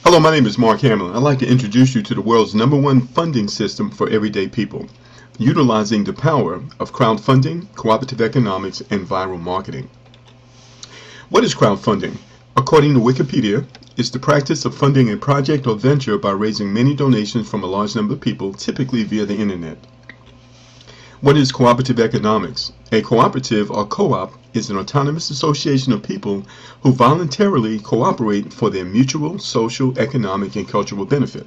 Hello, my name is Mark Hamlin. I'd like to introduce you to the world's #1 funding system for everyday people, utilizing the power of crowdfunding, cooperative economics, and viral marketing. What is crowdfunding? According to Wikipedia, it's the practice of funding a project or venture by raising many donations from a large number of people, typically via the internet. What is cooperative economics? A cooperative or co-op is an autonomous association of people who voluntarily cooperate for their mutual, social, economic, and cultural benefit.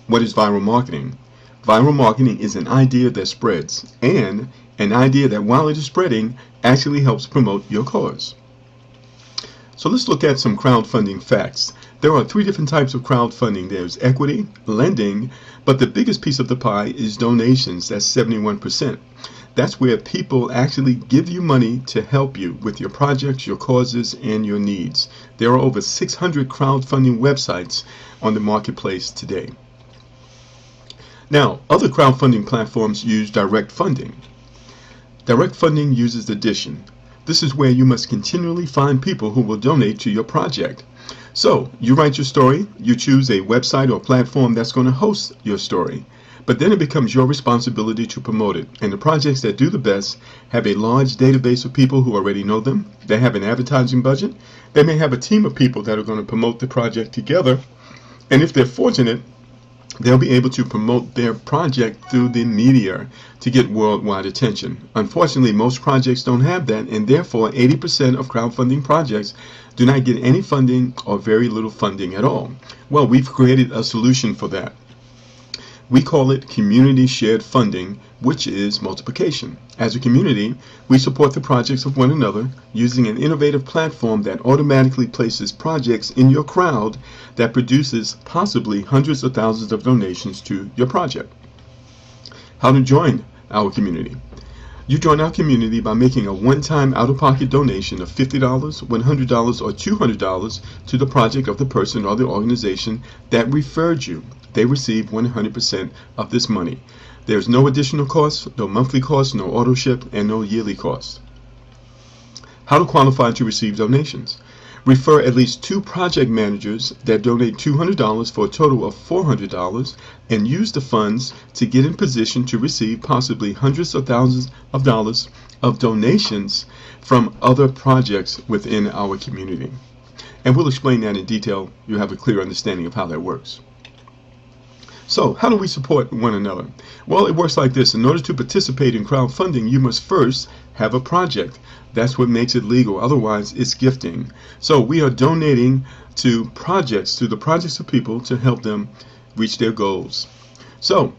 What is viral marketing? Viral marketing is an idea that spreads, and an idea that while it is spreading, actually helps promote your cause. So let's look at some crowdfunding facts. There are 3 different types of crowdfunding. There's equity, lending, but the biggest piece of the pie is donations. That's 71%. That's where people actually give you money to help you with your projects, your causes, and your needs. There are over 600 crowdfunding websites on the marketplace today. Now, other crowdfunding platforms use direct funding. Direct funding uses addition. This is where you must continually find people who will donate to your project. So, you write your story, you choose a website or platform that's going to host your story. But then it becomes your responsibility to promote it. And the projects that do the best have a large database of people who already know them. They have an advertising budget. They may have a team of people that are going to promote the project together. And if they're fortunate, they'll be able to promote their project through the media to get worldwide attention. Unfortunately, most projects don't have that, and therefore 80% of crowdfunding projects do not get any funding or very little funding at all. Well, we've created a solution for that. We call it community shared funding, which is multiplication. As a community, we support the projects of one another using an innovative platform that automatically places projects in your crowd that produces possibly hundreds of thousands of donations to your project. How to join our community? You join our community by making a one-time out-of-pocket donation of $50, $100, or $200 to the project of the person or the organization that referred you. They receive 100% of this money. There's no additional costs, no monthly costs, no auto ship, and no yearly costs. How to qualify to receive donations? Refer at least 2 project managers that donate $200 for a total of $400 and use the funds to get in position to receive possibly hundreds of thousands of dollars of donations from other projects within our community. And we'll explain that in detail. You have a clear understanding of how that works. So, how do we support one another? Well, it works like this. In order to participate in crowdfunding, you must first have a project. That's what makes it legal. Otherwise, it's gifting. So, we are donating to the projects of people to help them reach their goals. So,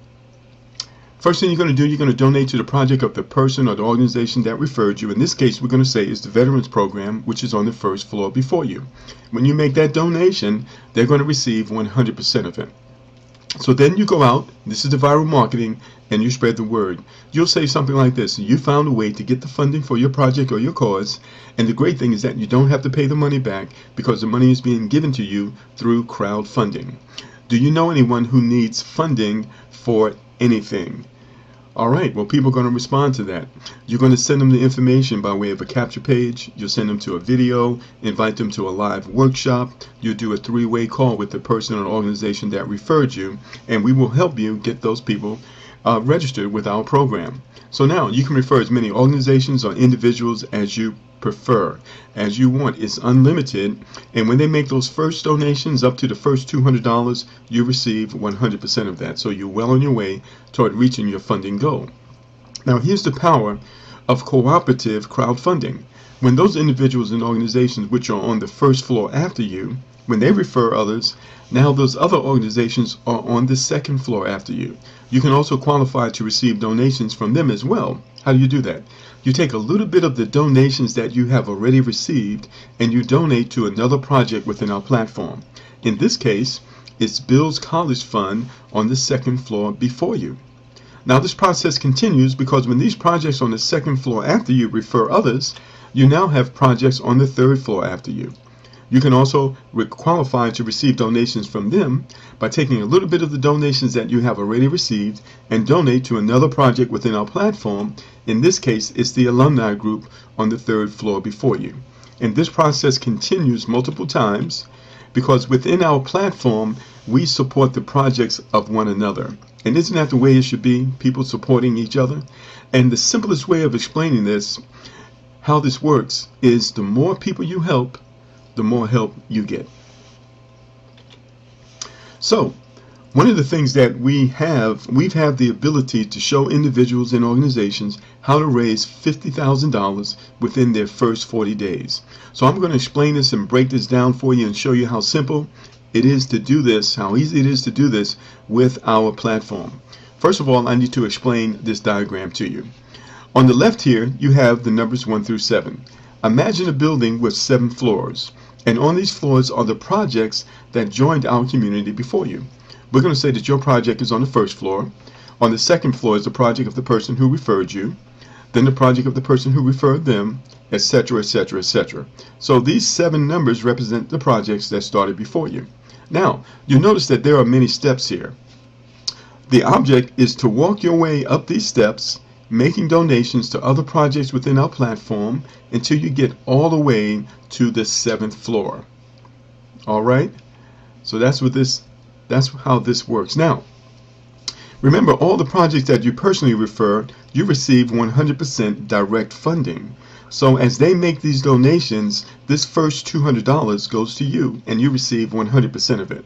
first thing you're going to do, you're going to donate to the project of the person or the organization that referred you. In this case, we're going to say is the Veterans Program, which is on the first floor before you. When you make that donation, they're going to receive 100% of it. So then you go out, this is the viral marketing, and you spread the word. You'll say something like this: you found a way to get the funding for your project or your cause, and the great thing is that you don't have to pay the money back because the money is being given to you through crowdfunding. Do you know anyone who needs funding for anything? Alright, well, people are going to respond to that. You're going to send them the information by way of a capture page. You'll send them to a video, invite them to a live workshop. You'll do a 3-way call with the person or organization that referred you, and we will help you get those people registered with our program. So now you can refer as many organizations or individuals as you prefer, as you want. It's unlimited, and when they make those first donations up to the first $200, you receive 100% of that. So you're well on your way toward reaching your funding goal. Now here's the power of cooperative crowdfunding. When those individuals and organizations which are on the first floor after you, when they refer others, now those other organizations are on the second floor after you. You can also qualify to receive donations from them as well. How do you do that? You take a little bit of the donations that you have already received and you donate to another project within our platform. In this case, it's Bill's College Fund on the second floor before you. Now this process continues because when these projects on the second floor after you refer others, you now have projects on the third floor after you. You can also qualify to receive donations from them by taking a little bit of the donations that you have already received and donate to another project within our platform. In this case, it's the alumni group on the third floor before you. And this process continues multiple times. because within our platform, we support the projects of one another. And isn't that the way it should be? People supporting each other? And the simplest way of explaining this, how this works, is the more people you help, the more help you get. So, one of the things that we've had the ability to show individuals and organizations how to raise $50,000 within their first 40 days. So I'm going to explain this and break this down for you and show you how simple it is to do this, how easy it is to do this with our platform. First of all, I need to explain this diagram to you. On the left here, you have the numbers 1 through 7. Imagine a building with 7 floors, and on these floors are the projects that joined our community before you. We're going to say that your project is on the first floor. On the second floor is the project of the person who referred you, then the project of the person who referred them, etc., etc., etc. So these 7 numbers represent the projects that started before you. Now, you'll notice that there are many steps here. The object is to walk your way up these steps, making donations to other projects within our platform until you get all the way to the 7th floor. All right? So that's how this works. Now, remember, all the projects that you personally refer, you receive 100% direct funding. So as they make these donations, this first $200 goes to you, and you receive 100% of it.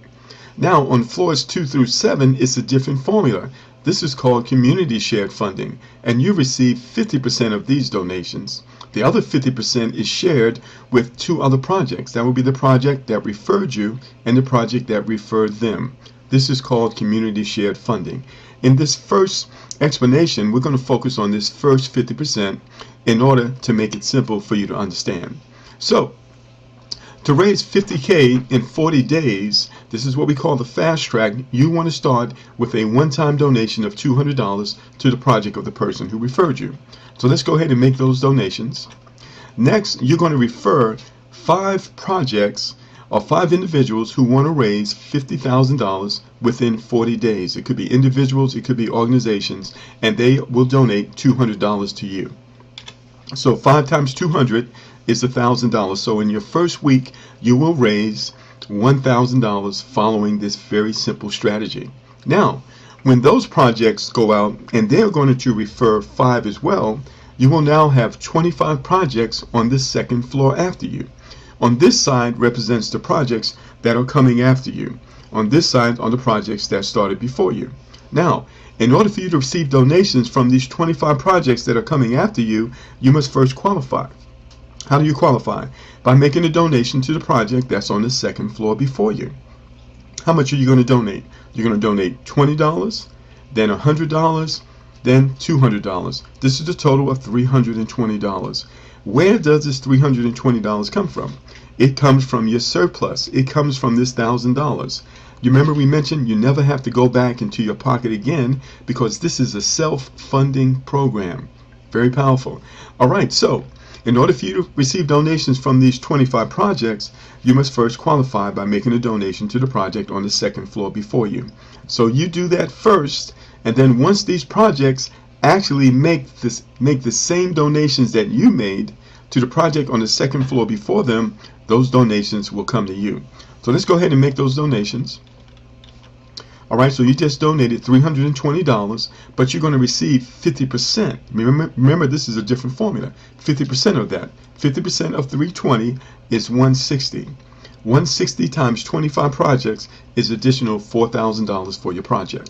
Now, on floors 2 through 7, it's a different formula. This is called community shared funding, and you receive 50% of these donations. The other 50% is shared with 2 other projects. That will be the project that referred you and the project that referred them. This is called community shared funding. In this first explanation, we're going to focus on this first 50% in order to make it simple for you to understand. So, to raise $50K in 40 days, this is what we call the fast track. You want to start with a one-time donation of $200 to the project of the person who referred you. So let's go ahead and make those donations. Next, you're going to refer 5 projects or 5 individuals who want to raise $50,000 within 40 days. It could be individuals, it could be organizations, and they will donate $200 to you. So 5 times 200 is $1,000. So in your first week, you will raise $1,000 following this very simple strategy. Now, when those projects go out and they're going to refer 5 as well, you will now have 25 projects on this second floor after you. On this side represents the projects that are coming after you. On this side are the projects that started before you. Now, in order for you to receive donations from these 25 projects that are coming after you, you must first qualify. How do you qualify? By making a donation to the project that's on the second floor before you. How much are you going to donate? You're going to donate $20, then $100, then $200. This is a total of $320. Where does this $320 come from? It comes from your surplus. It comes from this $1,000. You remember we mentioned you never have to go back into your pocket again because this is a self-funding program. Very powerful. All right, so in order for you to receive donations from these 25 projects, you must first qualify by making a donation to the project on the second floor before you. So you do that first, and then once these projects actually make the same donations that you made to the project on the second floor before them, those donations will come to you. So let's go ahead and make those donations. All right, so you just donated $320, but you're going to receive 50%. Remember, this is a different formula. 50% of that. 50% of 320 is 160. 160 times 25 projects is additional $4,000 for your project.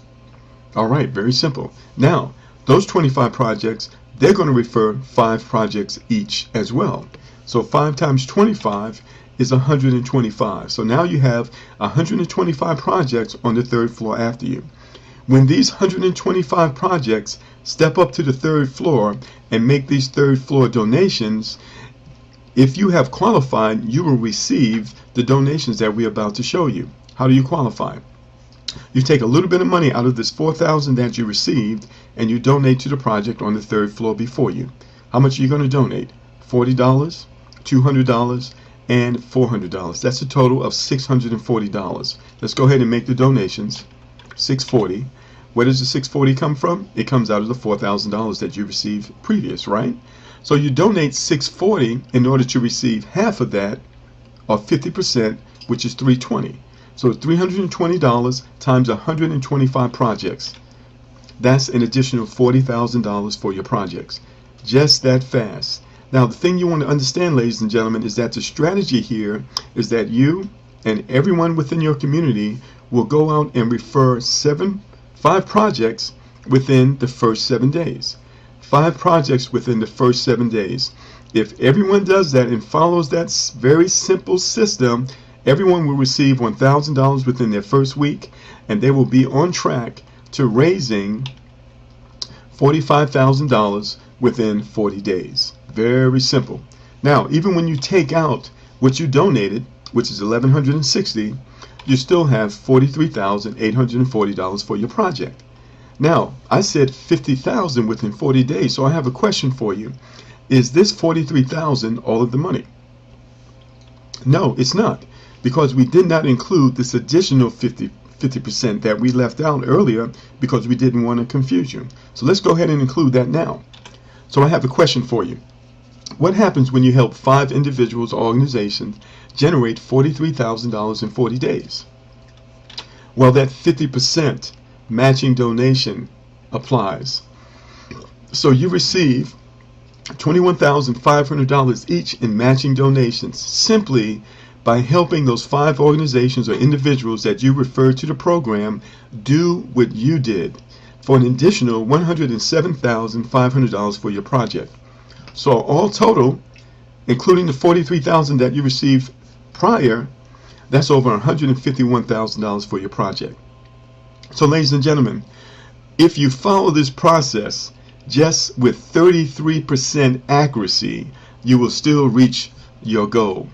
All right, very simple. Now, those 25 projects, they're going to refer 5 projects each as well. So 5 times 25 is 125. So now you have 125 projects on the third floor after you. When these 125 projects step up to the third floor and make these third floor donations, if you have qualified, you will receive the donations that we're about to show you. How do you qualify? You take a little bit of money out of this $4,000 that you received and you donate to the project on the third floor before you. How much are you going to donate? $40, $200, and $400. That's a total of $640. Let's go ahead and make the donations. $640. Where does the $640 come from? It comes out of the $4,000 that you received previous, right? So you donate $640 in order to receive half of that, or 50%, which is $320. So $320 times 125 projects. That's an additional $40,000 for your projects. Just that fast. Now, the thing you want to understand, ladies and gentlemen, is that the strategy here is that you and everyone within your community will go out and refer 5 projects within the first 7 days. 5 projects within the first 7 days. If everyone does that and follows that very simple system, everyone will receive $1,000 within their first week, and they will be on track to raising $45,000 within 40 days. Very simple. Now, even when you take out what you donated, which is $1,160, you still have $43,840 for your project. Now, I said $50,000 within 40 days, so I have a question for you. Is this $43,000 all of the money? No, it's not, because we did not include this additional 50% that we left out earlier because we didn't want to confuse you. So let's go ahead and include that now. So I have a question for you. What happens when you help 5 individuals or organizations generate $43,000 in 40 days? Well, that 50% matching donation applies. So you receive $21,500 each in matching donations simply by helping those 5 organizations or individuals that you referred to the program do what you did, for an additional $107,500 for your project. So all total, including the $43,000 that you received prior, that's over $151,000 for your project. So ladies and gentlemen, if you follow this process just with 33% accuracy, you will still reach your goal.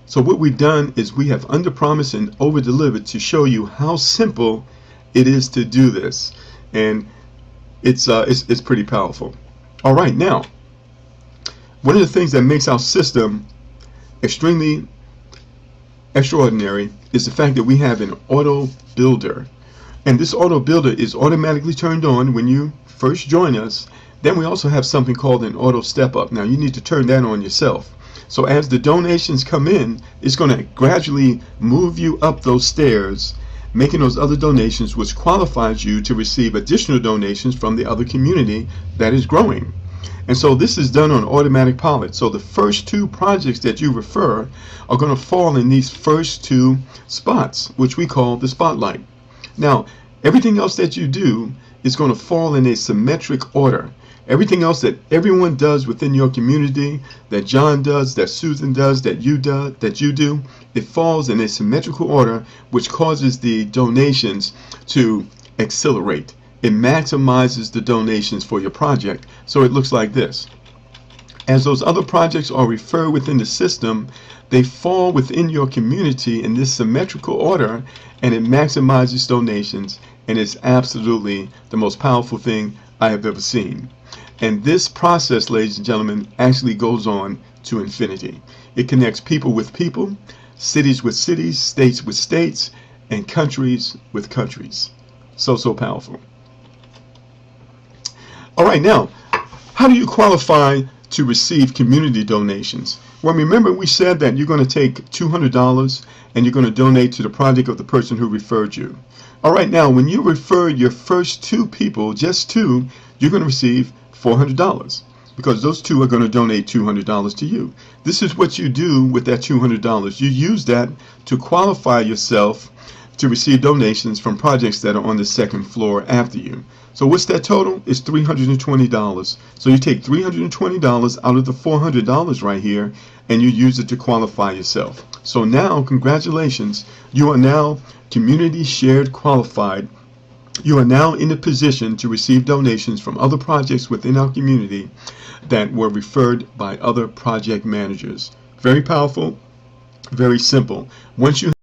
So what we've done is we have under-promised and over-delivered to show you how simple it is to do this, and it's pretty powerful. All right, now, one of the things that makes our system extremely extraordinary is the fact that we have an auto builder, and this auto builder is automatically turned on when you first join us. Then we also have something called an auto step up. Now you need to turn that on yourself. So as the donations come in, it's going to gradually move you up those stairs, making those other donations, which qualifies you to receive additional donations from the other community that is growing. And so this is done on automatic pilot. So the first 2 projects that you refer are going to fall in these first 2 spots, which we call the spotlight. Now, everything else that you do is going to fall in a symmetric order. Everything else that everyone does within your community, that John does, that Susan does, that you do, it falls in a symmetrical order, which causes the donations to accelerate. It maximizes the donations for your project. So it looks like this. As those other projects are referred within the system, they fall within your community in this symmetrical order, and it maximizes donations, and it's absolutely the most powerful thing I have ever seen. And this process, ladies and gentlemen, actually goes on to infinity. It connects people with people, cities with cities, states with states, and countries with countries. So powerful. All right, now, how do you qualify to receive community donations? Well, remember we said that you're going to take $200 and you're going to donate to the project of the person who referred you. All right, now, when you refer your first 2 people, just 2, you're going to receive $400 because those 2 are going to donate $200 to you. This is what you do with that $200. You use that to qualify yourself to receive donations from projects that are on the second floor after you. So what's that total? It's $320. So you take $320 out of the $400 right here, and you use it to qualify yourself. So now, congratulations, you are now community shared qualified. You are now in a position to receive donations from other projects within our community that were referred by other project managers. Very powerful, very simple. Once you